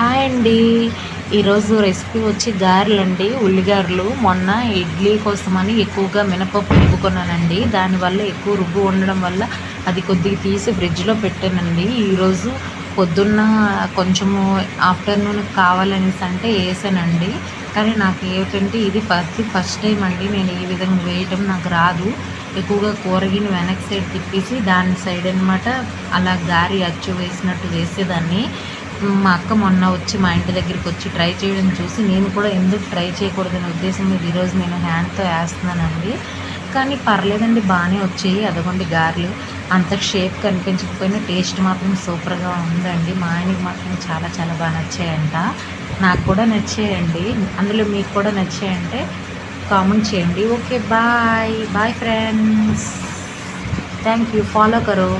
Hi అండి. ఈరోజు recipe వచ్చి గారెలండి, ఉల్లిగారెలు. మొన్న ఇడ్లీ కోసమని ఎక్కువగా మినపప్పు రుబ్బుకున్నానండి. దానివల్ల ఎక్కువ రుబ్బు ఉండడం వల్ల అది కొద్దిగా తీసి ఫ్రిడ్జ్లో పెట్టానండి. ఈరోజు పొద్దున్న కొంచెము ఆఫ్టర్నూన్ కావాలనేసి అంటే వేసానండి. కానీ నాకు ఏమిటంటే ఇది ఫస్ట్ టైం అండి నేను ఈ విధంగా వేయటం. నాకు రాదు. ఎక్కువగా కూరగిని వెనక్ సైడ్ తిప్పేసి దాని సైడ్ అనమాట అలా గారి అచ్చు వేసినట్టు వేసేదాన్ని. మా అక్క మొన్న వచ్చి మా ఇంటి దగ్గరికి వచ్చి ట్రై చేయడం చూసి నేను కూడా ఎందుకు ట్రై చేయకూడదనే ఉద్దేశం మీద ఈరోజు నేను హ్యాండ్తో వేస్తున్నానండి. కానీ పర్లేదండి, బాగానే వచ్చాయి. అదిగోండి గారెలు. అంత షేప్ కనిపించకపోయినా టేస్ట్ మాత్రం సూపర్గా ఉందండి. మా ఆయనకి మాత్రం చాలా చాలా బాగా నచ్చాయంట. నాకు కూడా నచ్చాయండి. అందులో మీకు కూడా నచ్చాయంటే కామెంట్ చేయండి. Okay, bye bye friends. Thank you. Follow కరో.